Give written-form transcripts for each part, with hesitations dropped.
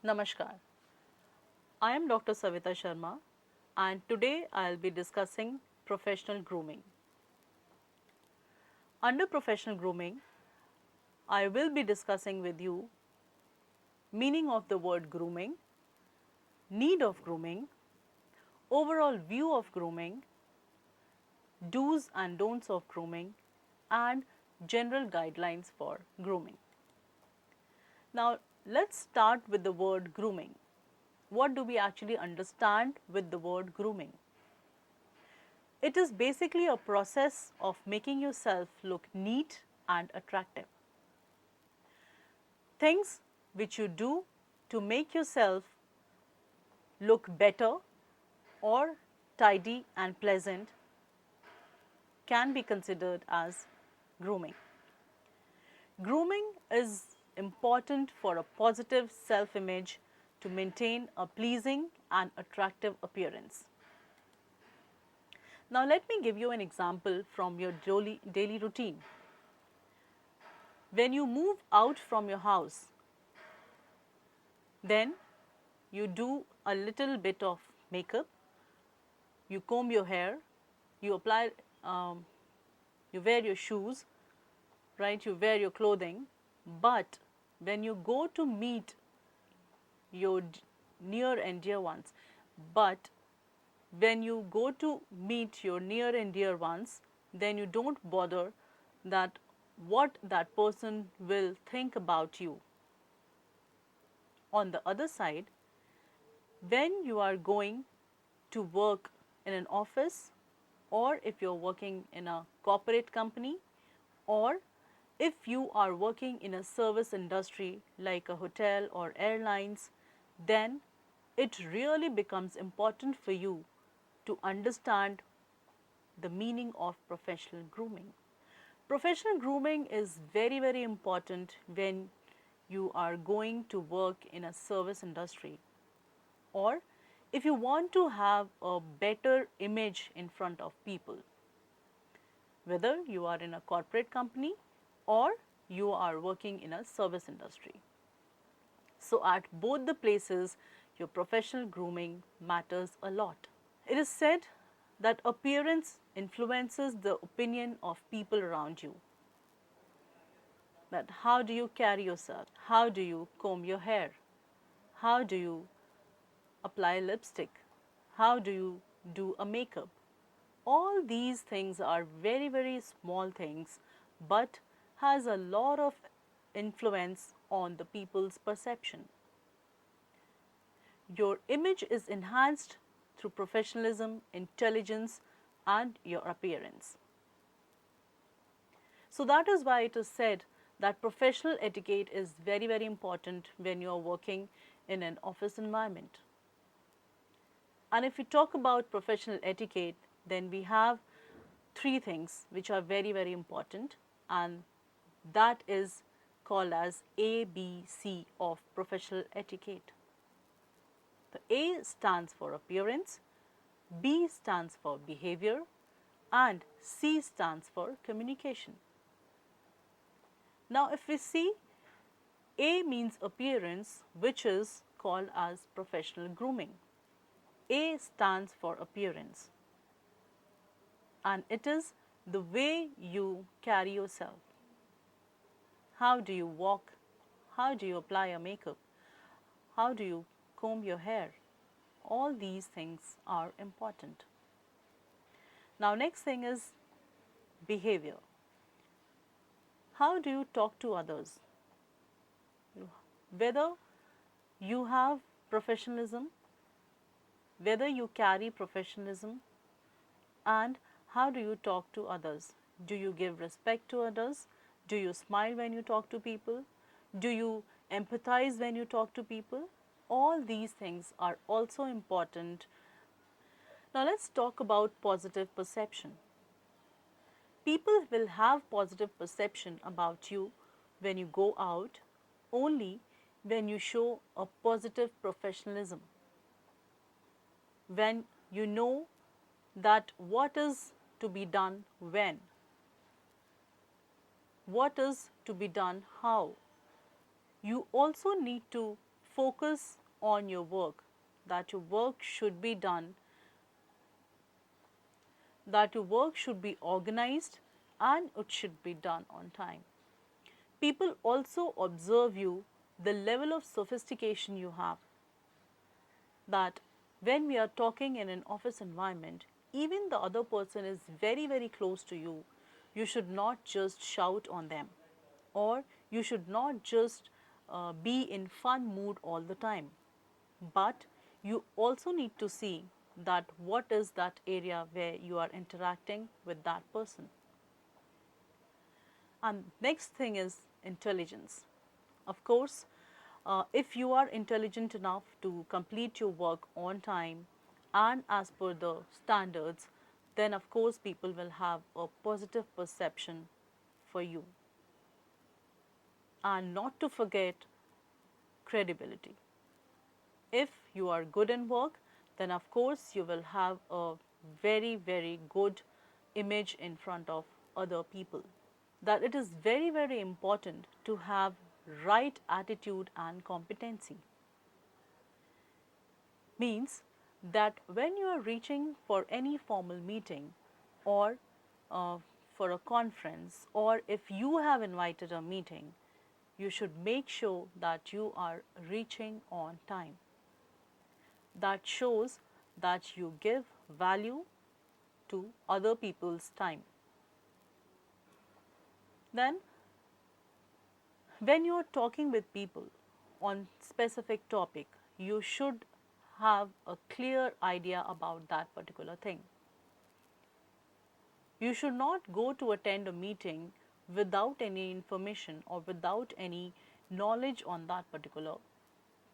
Namaskar. I am Dr. Savita Sharma and today I will be discussing professional grooming. Under professional grooming, I will be discussing with you meaning of the word grooming, need of grooming, overall view of grooming, do's and don'ts of grooming and general guidelines for grooming. Now let's start with the word grooming. What do we actually understand with the word grooming? It is basically a process of making yourself look neat and attractive. Things which you do to make yourself look better or tidy and pleasant can be considered as grooming. Grooming is important for a positive self-image to maintain a pleasing and attractive appearance. Now let me give you an example from your daily routine. When you move out from your house, then you do a little bit of makeup, you comb your hair, you apply, you wear your shoes, right? You wear your clothing, but when you go to meet your near and dear ones, but when you go to meet your near and dear ones, then you don't bother that what that person will think about you. On the other side, when you are going to work in an office, or if you're working in a corporate company, or if you are working in a service industry like a hotel or airlines, then it really becomes important for you to understand the meaning of professional grooming. Professional grooming is very, very important when you are going to work in a service industry, or if you want to have a better image in front of people, whether you are in a corporate company or you are working in a service industry. So at both the places, your professional grooming matters a lot. It is said that appearance influences the opinion of people around you. That how do you carry yourself? How do you comb your hair? How do you apply lipstick? How do you do a makeup? All these things are very, very small things, but has a lot of influence on the people's perception. Your image is enhanced through professionalism, intelligence, and your appearance. So that is why it is said that professional etiquette is very, very important when you are working in an office environment. And if we talk about professional etiquette, then we have three things which are very, very important, and that is called as ABC of professional etiquette. The A stands for appearance, B stands for behavior, and C stands for communication. Now if we see, A means appearance, which is called as professional grooming. A stands for appearance, and it is the way you carry yourself. How do you walk? How do you apply a makeup? How do you comb your hair? All these things are important. Now next thing is behavior. How do you talk to others? Whether you have professionalism, whether you carry professionalism, and how do you talk to others? Do you give respect to others? Do you smile when you talk to people? Do you empathize when you talk to people? All these things are also important. Now let's talk about positive perception. People will have positive perception about you when you go out only when you show a positive professionalism. When you know that what is to be done when, what is to be done how. You also need to focus on your work, that your work should be done, that your work should be organized and it should be done on time. People also observe you, the level of sophistication you have, that when we are talking in an office environment, even the other person is very, very close to you, you should not just shout on them, or you should not just be in fun mood all the time, but you also need to see that what is that area where you are interacting with that person. And next thing is intelligence. Of course, if you are intelligent enough to complete your work on time and as per the standards, then of course people will have a positive perception for you. And not to forget credibility. If you are good in work, then of course you will have a very, very good image in front of other people. That it is very, very important to have right attitude and competency. Means that when you are reaching for any formal meeting, or uh, for a conference, or if you have invited a meeting, you should make sure that you are reaching on time. That shows that you give value to other people's time. Then, when you are talking with people on specific topic, you should have a clear idea about that particular thing. You should not go to attend a meeting without any information or without any knowledge on that particular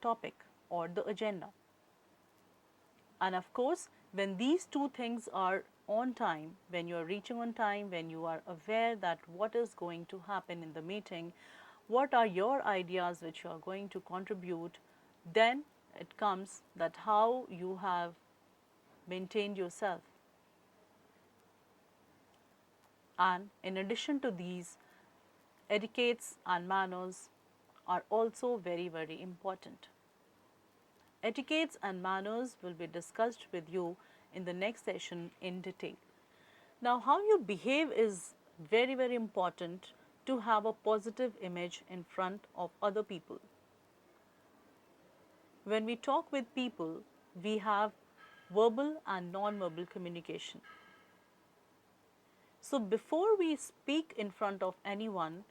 topic or the agenda. And of course, when these two things are on time, when you are reaching on time, when you are aware that what is going to happen in the meeting, what are your ideas which you are going to contribute, then it comes that how you have maintained yourself. And in addition to these, etiquettes and manners are also very, very important. Etiquettes and manners will be discussed with you in the next session in detail. Now, how you behave is very, very important to have a positive image in front of other people. When we talk with people, we have verbal and non-verbal communication. So, before we speak in front of anyone,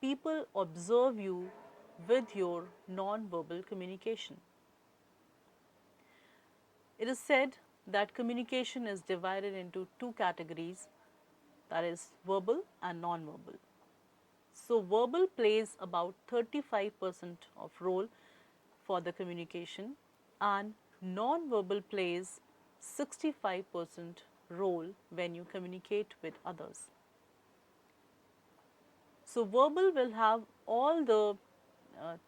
people observe you with your non-verbal communication. It is said that communication is divided into two categories, that is verbal and non-verbal. So verbal plays about 35% of role for the communication, and non-verbal plays 65% role when you communicate with others. So verbal will have all the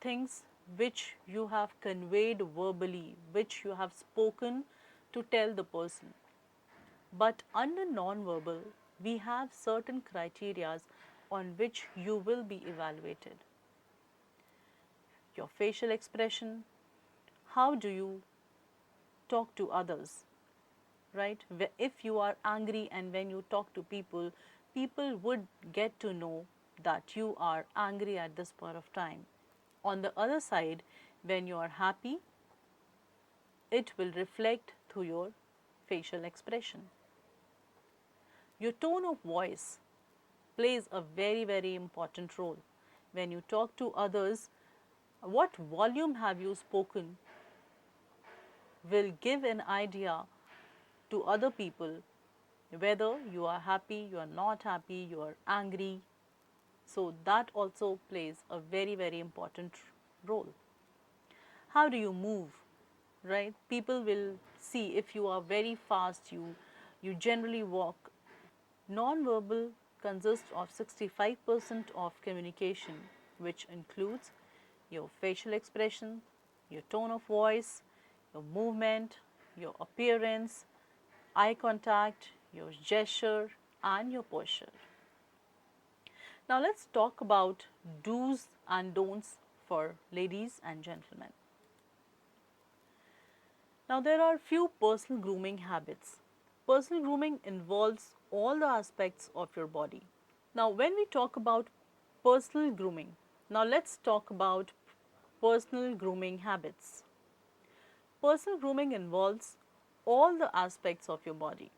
things which you have conveyed verbally, which you have spoken to tell the person. But under non-verbal, we have certain criteria on which you will be evaluated. Your facial expression, how do you talk to others, right? If you are angry and when you talk to people, people would get to know that you are angry at this point of time. On the other side, when you are happy, it will reflect through your facial expression. Your tone of voice plays a very, very important role. When you talk to others, what volume have you spoken will give an idea to other people whether you are happy, you are not happy, you are angry. So that also plays a very, very important role. How do you move, right? People will see if you are very fast, you generally walk. Non-verbal consists of 65% of communication, which includes your facial expression, your tone of voice, your movement, your appearance, eye contact, your gesture, and your posture. Now let's talk about do's and don'ts for ladies and gentlemen. Now, there are few personal grooming habits. Personal grooming involves all the aspects of your body. Now, when we talk about personal grooming, now let's talk about personal grooming habits. Personal grooming involves all the aspects of your body.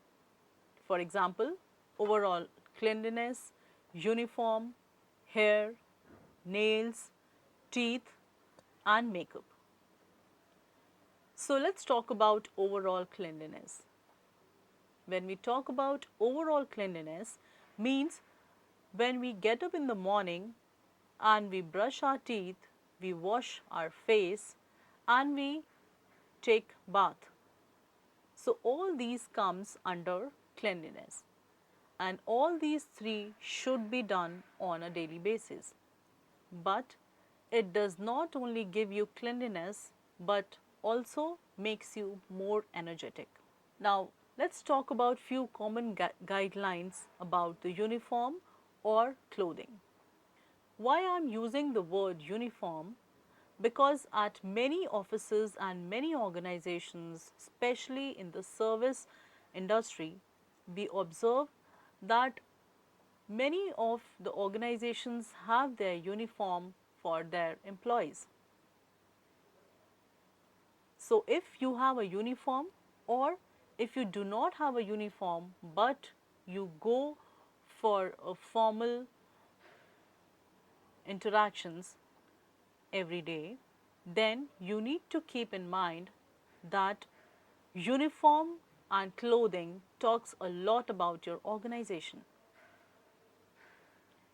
For example, overall cleanliness, uniform, hair, nails, teeth, and makeup. So let's talk about overall cleanliness. When we talk about overall cleanliness, means when we get up in the morning and we brush our teeth, we wash our face, and we take bath. So all these comes under cleanliness, and all these three should be done on a daily basis. But it does not only give you cleanliness but also makes you more energetic. Now, let's talk about few common guidelines about the uniform or clothing. Why I'm using the word uniform? Because at many offices and many organizations, especially in the service industry, we observe that many of the organizations have their uniform for their employees. So if you have a uniform, or if you do not have a uniform but you go for a formal interactions every day, then you need to keep in mind that uniform and clothing talks a lot about your organization.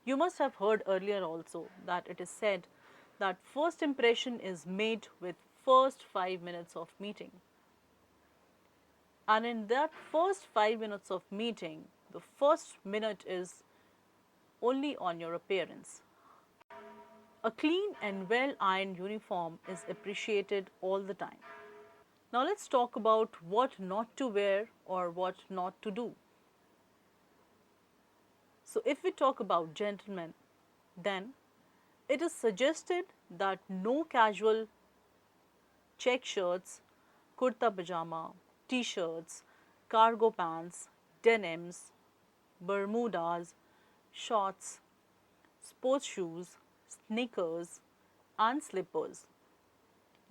You must have heard earlier also that it is said that first impression is made with first 5 minutes of meeting. And in that first 5 minutes of meeting, the first minute is only on your appearance. A clean and well ironed uniform is appreciated all the time. Now let's talk about what not to wear or what not to do. So if we talk about gentlemen, then it is suggested that no casual check shirts, kurta pajama, t-shirts, cargo pants, denims, bermudas, shorts, sports shoes, sneakers, and slippers.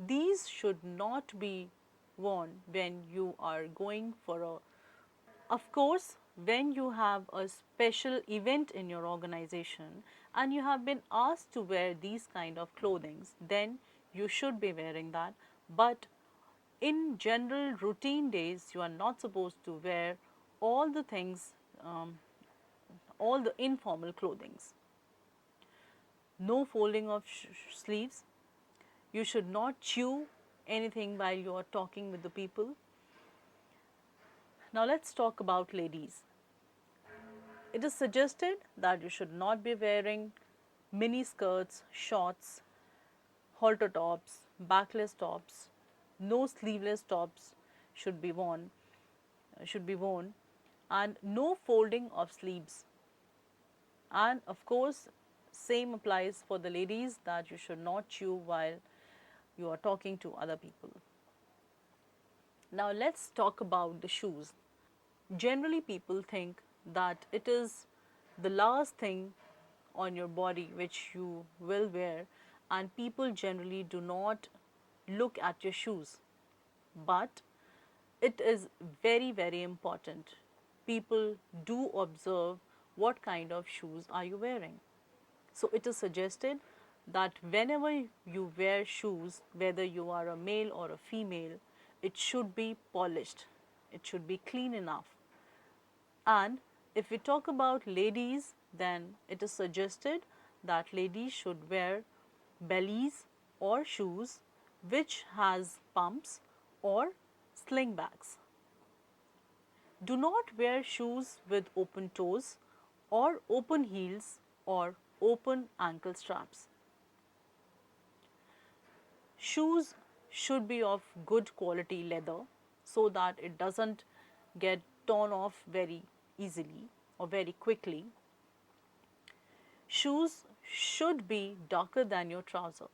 These should not be worn when you are going for a, of course, when you have a special event in your organization and you have been asked to wear these kind of clothings, then you should be wearing that. But in general routine days, you are not supposed to wear all the things, all the informal clothings. No folding of sleeves. You should not chew anything while you are talking with the people. Now let's talk about ladies. It is suggested that you should not be wearing mini skirts, shorts, halter tops, backless tops. No sleeveless tops should be worn, and no folding of sleeves. And of course, same applies for the ladies, that you should not chew while you are talking to other people. Now let's talk about the shoes. Generally, people think that it is the last thing on your body which you will wear, and people generally do not look at your shoes. But it is very, very important. People do observe what kind of shoes are you wearing. So it is suggested that whenever you wear shoes, whether you are a male or a female, it should be polished, it should be clean enough. And if we talk about ladies, then it is suggested that ladies should wear bellies or shoes which has pumps or slingbacks. Do not wear shoes with open toes or open heels or open ankle straps. Shoes should be of good quality leather so that it doesn't get torn off very easily or very quickly. Shoes should be darker than your trouser.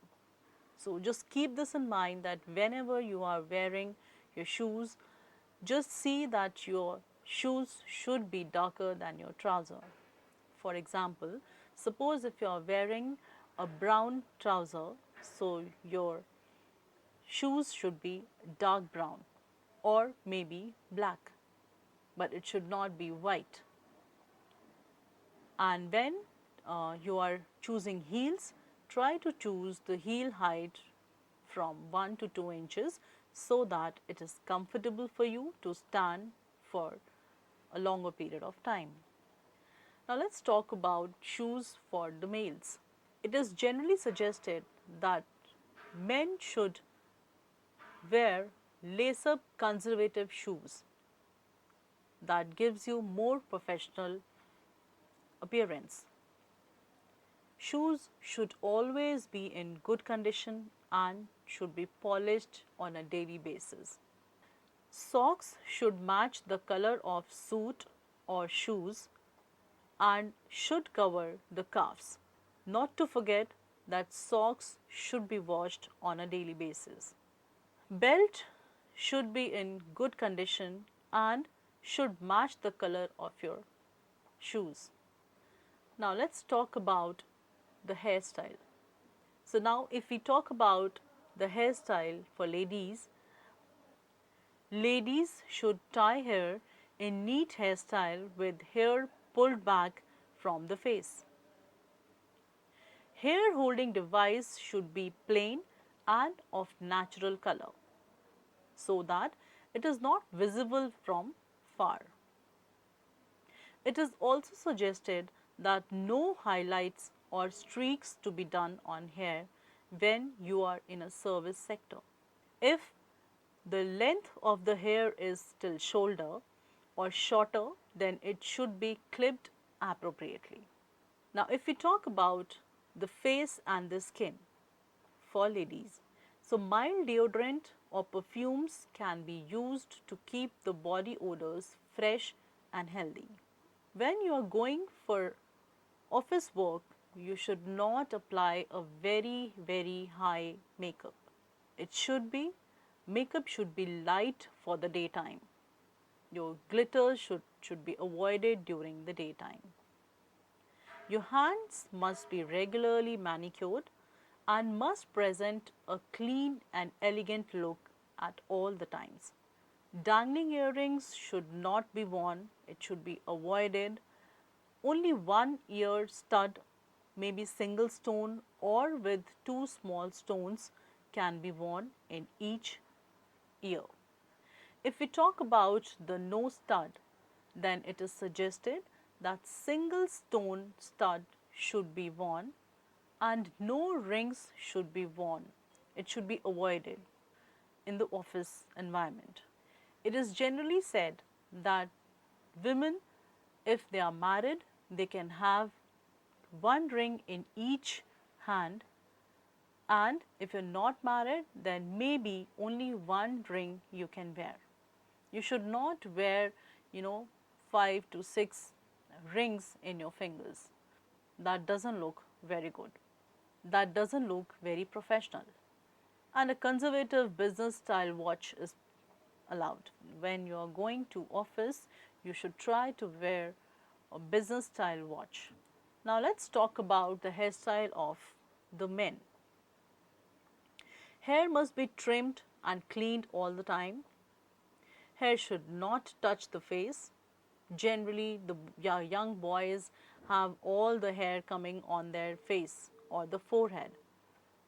So just keep this in mind that whenever you are wearing your shoes, just see that your shoes should be darker than your trouser. For example, suppose if you are wearing a brown trouser, so your shoes should be dark brown or maybe black, but it should not be white. And when you are choosing heels, try to choose the heel height from 1 to 2 inches so that it is comfortable for you to stand for a longer period of time. Now let's talk about shoes for the males. It is generally suggested that men should wear lace-up conservative shoes that gives you more professional appearance. Shoes should always be in good condition and should be polished on a daily basis. Socks should match the color of suit or shoes and should cover the calves. Not to forget that socks should be washed on a daily basis. Belt should be in good condition and should match the color of your shoes. Now let's talk about the hairstyle. So now if we talk about the hairstyle for ladies, ladies should tie hair in neat hairstyle with hair pulled back from the face. Hair holding device should be plain and of natural color so that it is not visible from far. It is also suggested that no highlights or streaks to be done on hair when you are in a service sector. If the length of the hair is till shoulder or shorter, then it should be clipped appropriately. Now, if we talk about the face and the skin for ladies, so mild deodorant or perfumes can be used to keep the body odors fresh and healthy. When you are going for office work, you should not apply a very high makeup. It should be, makeup should be light for the daytime. Your glitter should be avoided during the daytime. Your hands must be regularly manicured and must present a clean and elegant look at all the times. Dangling earrings should not be worn, it should be avoided. Only one ear stud, maybe single stone or with two small stones, can be worn in each ear. If we talk about the nose stud, then it is suggested that single stone stud should be worn and no rings should be worn. It should be avoided in the office environment. It is generally said that women, if they are married, they can have one ring in each hand, and if you're not married, then maybe only one ring you can wear. You should not wear, 5 to 6 rings in your fingers. That doesn't look very good. That doesn't look very professional. And a conservative business style watch is allowed. When you are going to office, you should try to wear a business style watch. Now let's talk about the hairstyle of the men. Hair must be trimmed and cleaned all the time. Hair should not touch the face. Generally, the young boys have all the hair coming on their face or the forehead.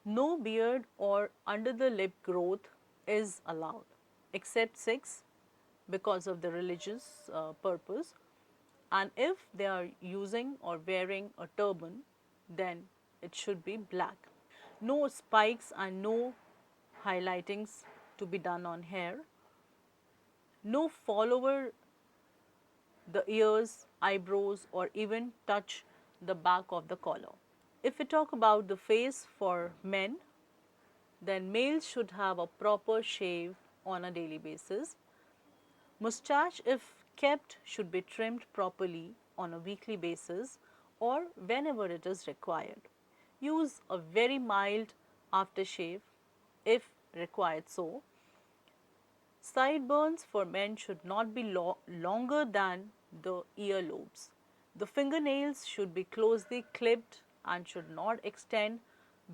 No beard or under the lip growth is allowed, except 6 because of the religious purpose. And if they are using or wearing a turban, then it should be black. No spikes and no highlightings to be done on hair. No fall over the ears, eyebrows, or even touch the back of the collar. If we talk about the face for men, then males should have a proper shave on a daily basis. Mustache, if kept, should be trimmed properly on a weekly basis or whenever it is required. Use a very mild aftershave if required so. Sideburns for men should not be longer than the earlobes. The fingernails should be closely clipped and should not extend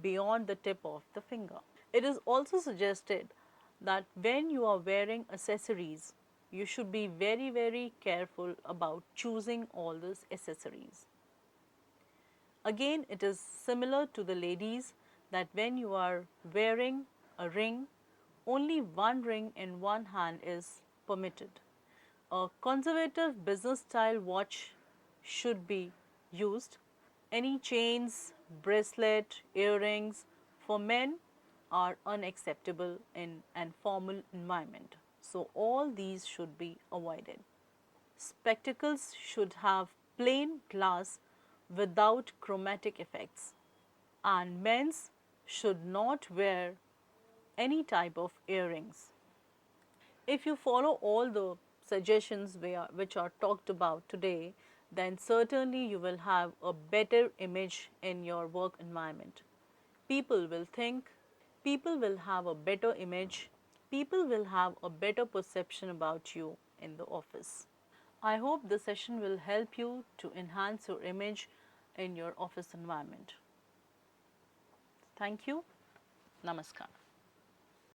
beyond the tip of the finger. It is also suggested that when you are wearing accessories, you should be very careful about choosing all these accessories. Again, it is similar to the ladies that when you are wearing a ring, only one ring in one hand is permitted. A conservative business style watch should be used. Any chains, bracelet, earrings for men are unacceptable in an formal environment. So all these should be avoided. Spectacles should have plain glass without chromatic effects, and men's should not wear any type of earrings. If you follow all the suggestions which are talked about today, then certainly you will have a better image in your work environment. People will think, people will have a better image, people will have a better perception about you in the office. I hope the session will help you to enhance your image in your office environment. Thank you. Namaskar.